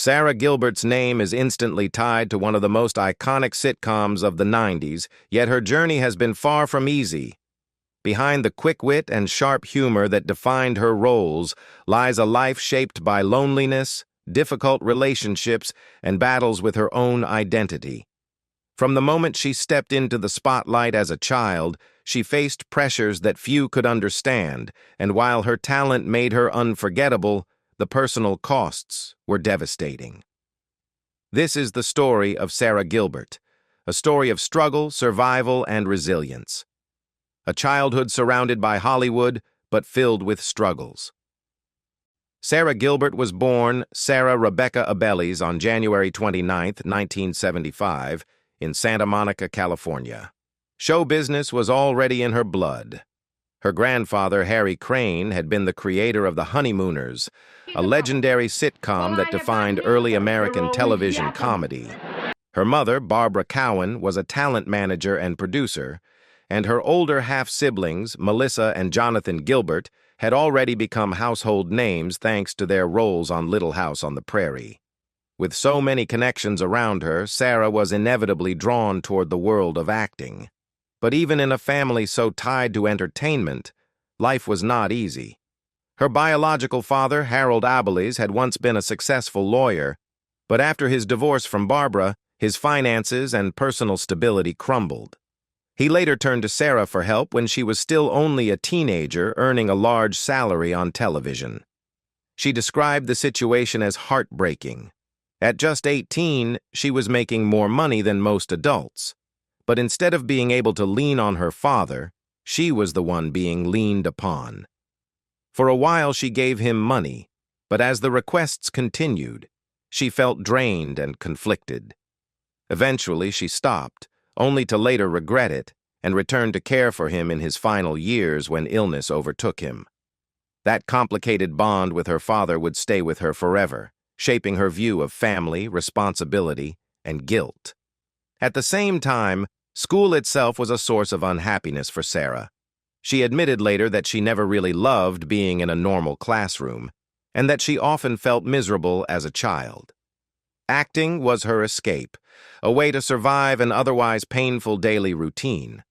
Sara Gilbert's name is instantly tied to one of the most iconic sitcoms of the 90s, yet her journey has been far from easy. Behind the quick wit and sharp humor that defined her roles lies a life shaped by loneliness, difficult relationships, and battles with her own identity. From the moment she stepped into the spotlight as a child, she faced pressures that few could understand, and while her talent made her unforgettable, the personal costs were devastating. This is the story of Sara Gilbert, a story of struggle, survival, and resilience. A childhood surrounded by Hollywood, but filled with struggles. Sara Gilbert was born Sarah Rebecca Abeles on January 29, 1975, in Santa Monica, California. Show business was already in her blood. Her grandfather, Harry Crane, had been the creator of The Honeymooners, a legendary sitcom that defined early American television comedy. Her mother, Barbara Cowan, was a talent manager and producer, and her older half-siblings, Melissa and Jonathan Gilbert, had already become household names thanks to their roles on Little House on the Prairie. With so many connections around her, Sara was inevitably drawn toward the world of acting. But even in a family so tied to entertainment, life was not easy. Her biological father, Harold Abeles, had once been a successful lawyer, but after his divorce from Barbara, his finances and personal stability crumbled. He later turned to Sara for help when she was still only a teenager, earning a large salary on television. She described the situation as heartbreaking. At just 18, she was making more money than most adults. But instead of being able to lean on her father, she was the one being leaned upon. For a while she gave him money, but as the requests continued, she felt drained and conflicted. Eventually she stopped, only to later regret it, and returned to care for him in his final years when illness overtook him. That complicated bond with her father would stay with her forever, shaping her view of family, responsibility, and guilt. At the same time, school itself was a source of unhappiness for Sara. She admitted later that she never really loved being in a normal classroom, and that she often felt miserable as a child. Acting was her escape, a way to survive an otherwise painful daily routine.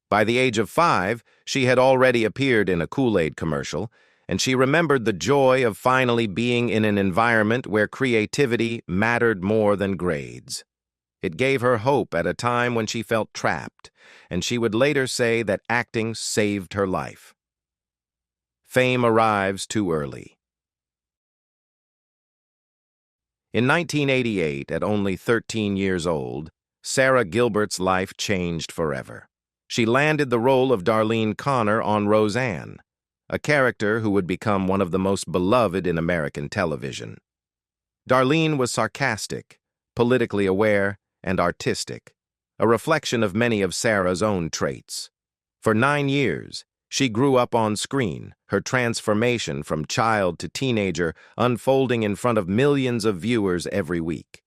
By the age of 5, she had already appeared in a Kool-Aid commercial, and she remembered the joy of finally being in an environment where creativity mattered more than grades. It gave her hope at a time when she felt trapped, and she would later say that acting saved her life. Fame arrives too early. In 1988, at only 13 years old, Sara Gilbert's life changed forever. She landed the role of Darlene Connor on Roseanne, a character who would become one of the most beloved in American television. Darlene was sarcastic, politically aware, and artistic, a reflection of many of Sara's own traits. For 9 years, she grew up on screen, her transformation from child to teenager unfolding in front of millions of viewers every week.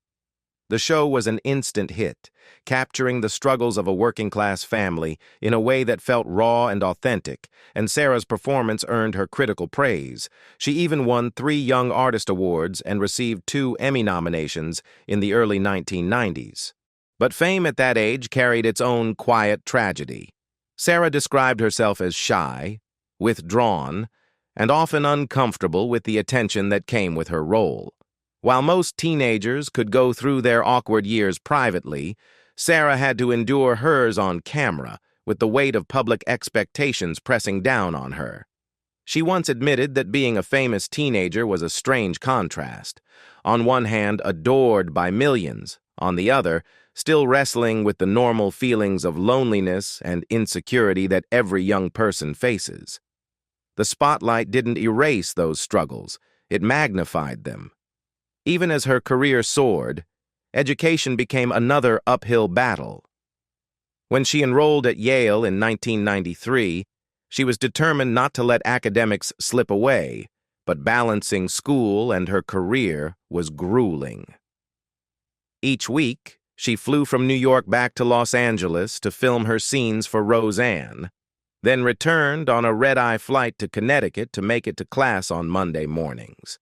The show was an instant hit, capturing the struggles of a working-class family in a way that felt raw and authentic, and Sara's performance earned her critical praise. She even won 3 Young Artist Awards and received 2 Emmy nominations in the early 1990s. But fame at that age carried its own quiet tragedy. Sara described herself as shy, withdrawn, and often uncomfortable with the attention that came with her role. While most teenagers could go through their awkward years privately, Sara had to endure hers on camera, with the weight of public expectations pressing down on her. She once admitted that being a famous teenager was a strange contrast. On one hand, adored by millions, on the other, still wrestling with the normal feelings of loneliness and insecurity that every young person faces. The spotlight didn't erase those struggles, it magnified them. Even as her career soared, education became another uphill battle. When she enrolled at Yale in 1993, she was determined not to let academics slip away, but balancing school and her career was grueling. Each week, she flew from New York back to Los Angeles to film her scenes for Roseanne, then returned on a red-eye flight to Connecticut to make it to class on Monday mornings.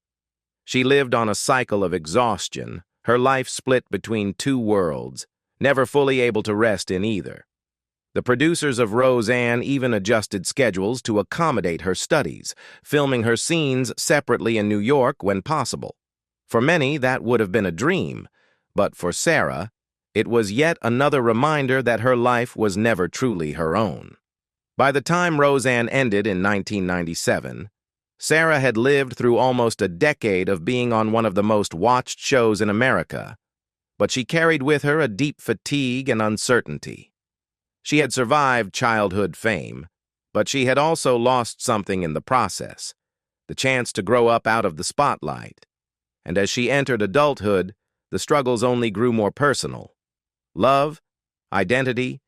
She lived on a cycle of exhaustion, her life split between two worlds, never fully able to rest in either. The producers of Roseanne even adjusted schedules to accommodate her studies, filming her scenes separately in New York when possible. For many, that would have been a dream, but for Sara, it was yet another reminder that her life was never truly her own. By the time Roseanne ended in 1997, Sara had lived through almost a decade of being on one of the most watched shows in America, but she carried with her a deep fatigue and uncertainty. She had survived childhood fame, but she had also lost something in the process, the chance to grow up out of the spotlight. And as she entered adulthood, the struggles only grew more personal. Love, identity,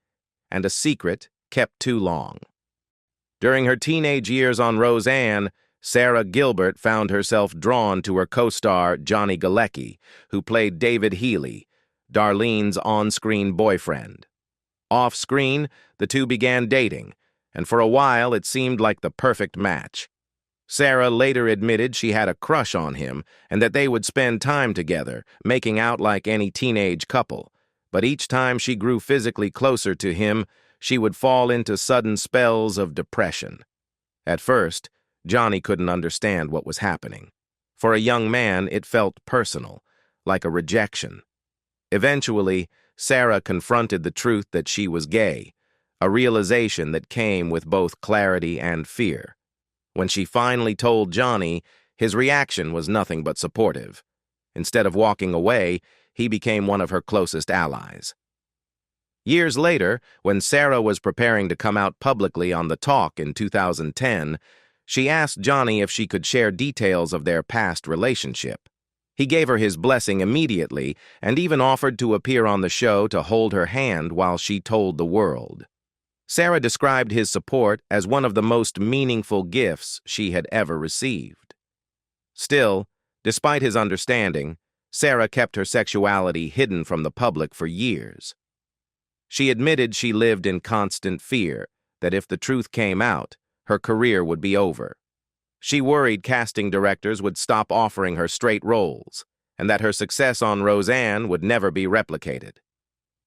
and a secret kept too long. During her teenage years on Roseanne, Sara Gilbert found herself drawn to her co-star Johnny Galecki, who played David Healy, Darlene's on-screen boyfriend. Off-screen, the two began dating, and for a while it seemed like the perfect match. Sara later admitted she had a crush on him and that they would spend time together, making out like any teenage couple. But each time she grew physically closer to him, she would fall into sudden spells of depression. At first, Johnny couldn't understand what was happening. For a young man, it felt personal, like a rejection. Eventually, Sara confronted the truth that she was gay, a realization that came with both clarity and fear. When she finally told Johnny, his reaction was nothing but supportive. Instead of walking away, he became one of her closest allies. Years later, when Sara was preparing to come out publicly on The Talk in 2010, she asked Johnny if she could share details of their past relationship. He gave her his blessing immediately and even offered to appear on the show to hold her hand while she told the world. Sara described his support as one of the most meaningful gifts she had ever received. Still, despite his understanding, Sara kept her sexuality hidden from the public for years. She admitted she lived in constant fear that if the truth came out, her career would be over. She worried casting directors would stop offering her straight roles, and that her success on Roseanne would never be replicated.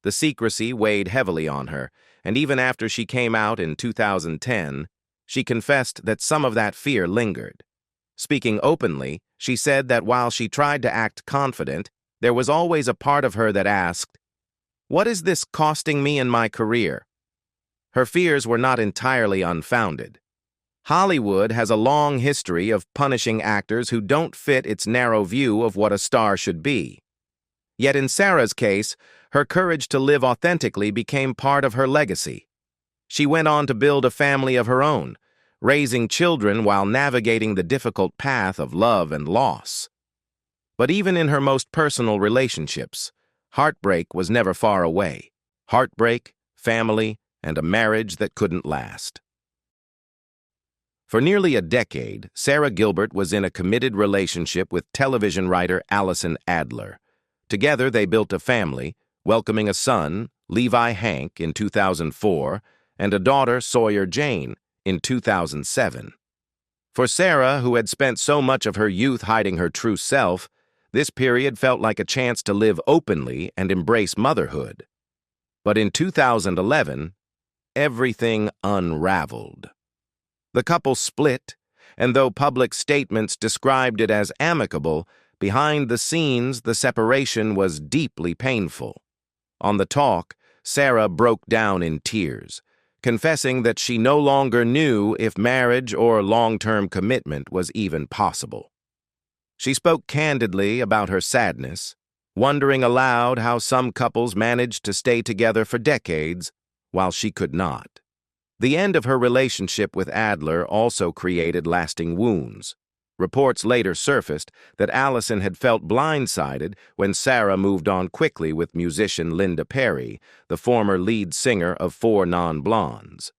The secrecy weighed heavily on her, and even after she came out in 2010, she confessed that some of that fear lingered. Speaking openly, she said that while she tried to act confident, there was always a part of her that asked, "What is this costing me in my career?" Her fears were not entirely unfounded. Hollywood has a long history of punishing actors who don't fit its narrow view of what a star should be. Yet in Sara's case, her courage to live authentically became part of her legacy. She went on to build a family of her own, raising children while navigating the difficult path of love and loss. But even in her most personal relationships, heartbreak was never far away. Heartbreak, family, and a marriage that couldn't last. For nearly a decade, Sara Gilbert was in a committed relationship with television writer Allison Adler. Together, they built a family, welcoming a son, Levi Hank, in 2004, and a daughter, Sawyer Jane, in 2007. For Sara, who had spent so much of her youth hiding her true self, this period felt like a chance to live openly and embrace motherhood. But in 2011, everything unraveled. The couple split, and though public statements described it as amicable, behind the scenes the separation was deeply painful. On The Talk, Sara broke down in tears, confessing that she no longer knew if marriage or long-term commitment was even possible. She spoke candidly about her sadness, wondering aloud how some couples managed to stay together for decades while she could not. The end of her relationship with Adler also created lasting wounds. Reports later surfaced that Allison had felt blindsided when Sara moved on quickly with musician Linda Perry, the former lead singer of Four Non-Blondes.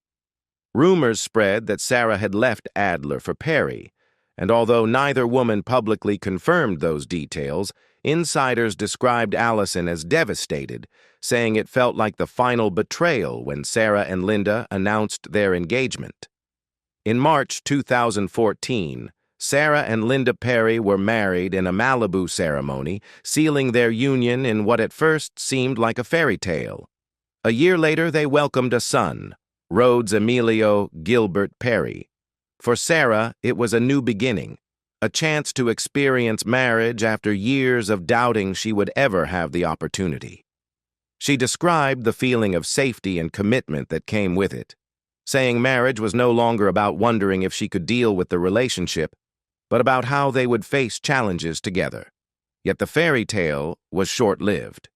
Rumors spread that Sara had left Adler for Perry, and although neither woman publicly confirmed those details, insiders described Allison as devastated, saying it felt like the final betrayal when Sara and Linda announced their engagement. In March 2014, Sara and Linda Perry were married in a Malibu ceremony, sealing their union in what at first seemed like a fairy tale. A year later, they welcomed a son, Rhodes Emilio Gilbert Perry. For Sara, it was a new beginning, a chance to experience marriage after years of doubting she would ever have the opportunity. She described the feeling of safety and commitment that came with it, saying marriage was no longer about wondering if she could deal with the relationship, but about how they would face challenges together. Yet the fairy tale was short-lived.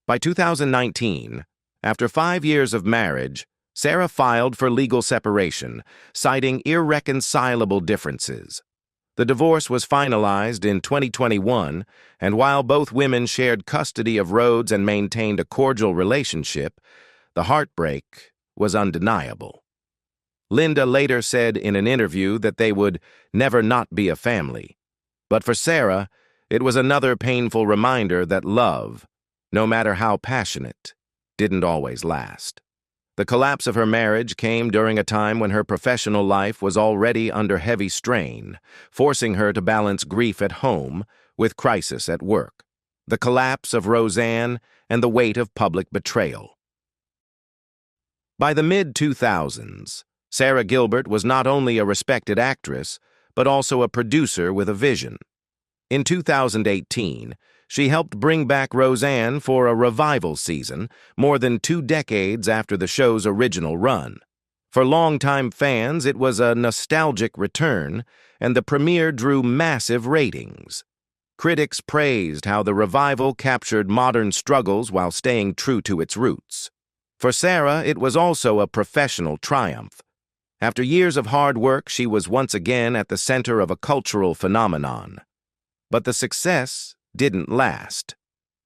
By 2019, after 5 years of marriage, Sara filed for legal separation, citing irreconcilable differences. The divorce was finalized in 2021, and while both women shared custody of Rhodes and maintained a cordial relationship, the heartbreak was undeniable. Linda later said in an interview that they would never not be a family. But for Sara, it was another painful reminder that love, no matter how passionate, didn't always last. The collapse of her marriage came during a time when her professional life was already under heavy strain, forcing her to balance grief at home with crisis at work, the collapse of Roseanne and the weight of public betrayal. By the mid-2000s, Sara Gilbert was not only a respected actress, but also a producer with a vision. In 2018, she helped bring back Roseanne for a revival season, more than 2 decades after the show's original run. For longtime fans, it was a nostalgic return, and the premiere drew massive ratings. Critics praised how the revival captured modern struggles while staying true to its roots. For Sara, it was also a professional triumph. After years of hard work, she was once again at the center of a cultural phenomenon. But the success didn't last.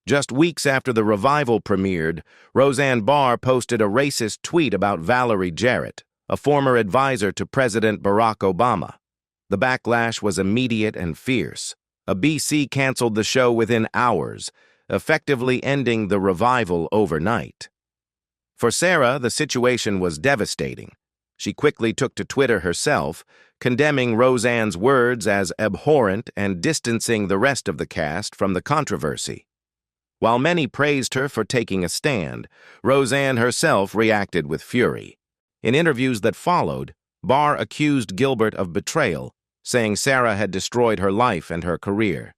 Just weeks after the revival premiered, Roseanne Barr posted a racist tweet about Valerie Jarrett, a former advisor to President Barack Obama. The backlash was immediate and fierce. ABC canceled the show within hours, effectively ending the revival overnight. For Sara, the situation was devastating. She quickly took to Twitter herself, condemning Roseanne's words as abhorrent and distancing the rest of the cast from the controversy. While many praised her for taking a stand, Roseanne herself reacted with fury. In interviews that followed, Barr accused Gilbert of betrayal, saying Sara had destroyed her life and her career.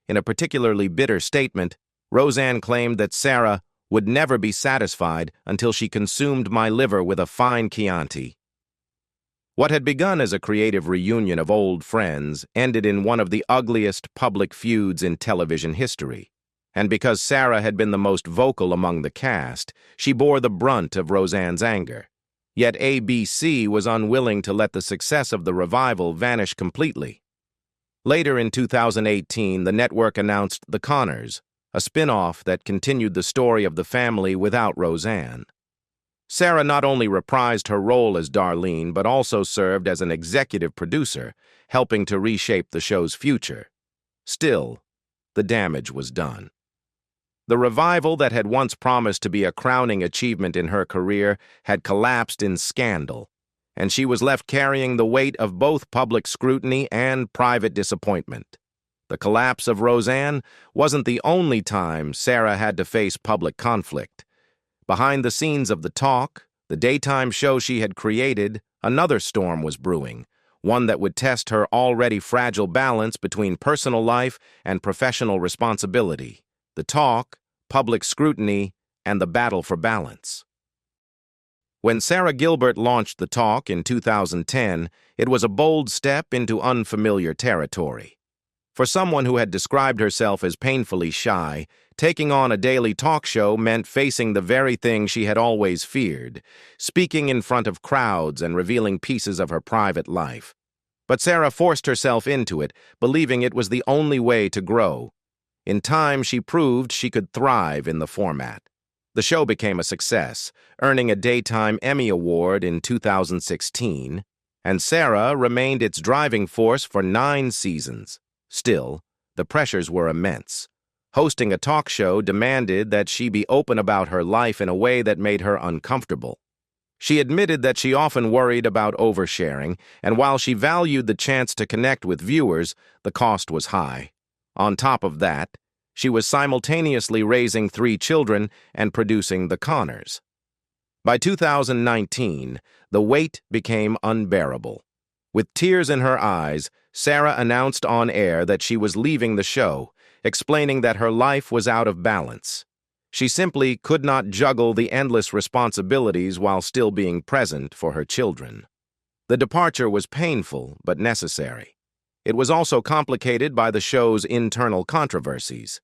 In a particularly bitter statement, Roseanne claimed that Sara would never be satisfied until she consumed my liver with a fine Chianti. What had begun as a creative reunion of old friends ended in one of the ugliest public feuds in television history. And because Sara had been the most vocal among the cast, she bore the brunt of Roseanne's anger. Yet ABC was unwilling to let the success of the revival vanish completely. Later in 2018, the network announced The Connors, a spin-off that continued the story of the family without Roseanne. Sara not only reprised her role as Darlene, but also served as an executive producer, helping to reshape the show's future. Still, the damage was done. The revival that had once promised to be a crowning achievement in her career had collapsed in scandal, and she was left carrying the weight of both public scrutiny and private disappointment. The collapse of Roseanne wasn't the only time Sara had to face public conflict. Behind the scenes of The Talk, the daytime show she had created, another storm was brewing, one that would test her already fragile balance between personal life and professional responsibility. The Talk, public scrutiny, and the battle for balance. When Sara Gilbert launched The Talk in 2010, it was a bold step into unfamiliar territory. For someone who had described herself as painfully shy, taking on a daily talk show meant facing the very thing she had always feared, speaking in front of crowds and revealing pieces of her private life. But Sara forced herself into it, believing it was the only way to grow. In time, she proved she could thrive in the format. The show became a success, earning a Daytime Emmy Award in 2016, and Sara remained its driving force for 9 seasons. Still, the pressures were immense. Hosting a talk show demanded that she be open about her life in a way that made her uncomfortable. She admitted that she often worried about oversharing, and while she valued the chance to connect with viewers, the cost was high. On top of that, she was simultaneously raising 3 children and producing The Conners. By 2019, the weight became unbearable. With tears in her eyes, Sara announced on air that she was leaving the show, explaining that her life was out of balance. She simply could not juggle the endless responsibilities while still being present for her children. The departure was painful but necessary. It was also complicated by the show's internal controversies.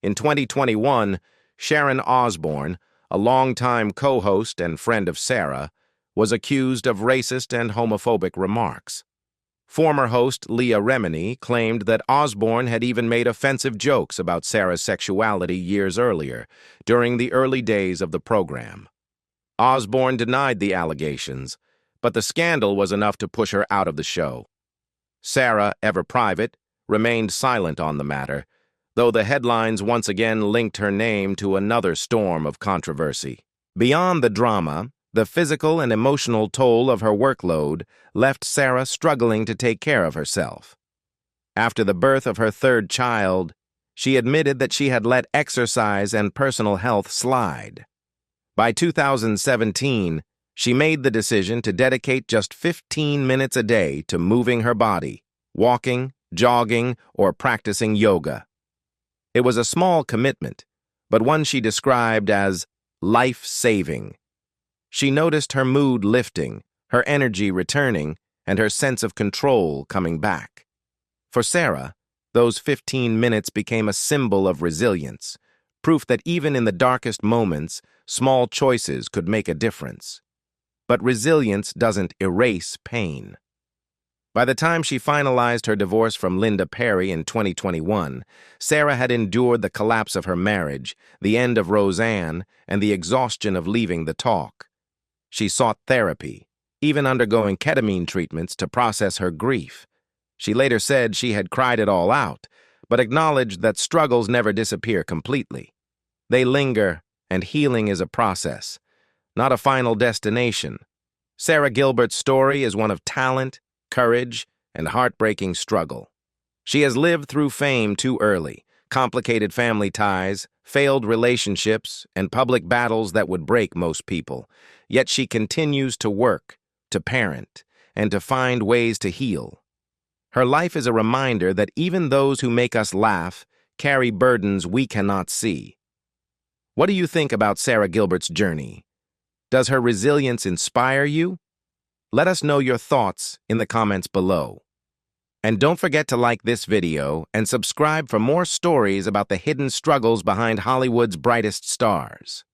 In 2021, Sharon Osbourne, a longtime co-host and friend of Sara, was accused of racist and homophobic remarks. Former host Leah Remini claimed that Osbourne had even made offensive jokes about Sara's sexuality years earlier, during the early days of the program. Osbourne denied the allegations, but the scandal was enough to push her out of the show. Sara, ever private, remained silent on the matter, though the headlines once again linked her name to another storm of controversy. Beyond the drama, the physical and emotional toll of her workload left Sara struggling to take care of herself. After the birth of her 3rd child, she admitted that she had let exercise and personal health slide. By 2017, she made the decision to dedicate just 15 minutes a day to moving her body, walking, jogging, or practicing yoga. It was a small commitment, but one she described as life-saving. She noticed her mood lifting, her energy returning, and her sense of control coming back. For Sara, those 15 minutes became a symbol of resilience, proof that even in the darkest moments, small choices could make a difference. But resilience doesn't erase pain. By the time she finalized her divorce from Linda Perry in 2021, Sara had endured the collapse of her marriage, the end of Roseanne, and the exhaustion of leaving the talk. She sought therapy, even undergoing ketamine treatments to process her grief. She later said she had cried it all out, but acknowledged that struggles never disappear completely. They linger, and healing is a process, not a final destination. Sara Gilbert's story is one of talent, courage, and heartbreaking struggle. She has lived through fame too early, complicated family ties, failed relationships, and public battles that would break most people. Yet she continues to work, to parent, and to find ways to heal. Her life is a reminder that even those who make us laugh carry burdens we cannot see. What do you think about Sara Gilbert's journey? Does her resilience inspire you? Let us know your thoughts in the comments below. And don't forget to like this video and subscribe for more stories about the hidden struggles behind Hollywood's brightest stars.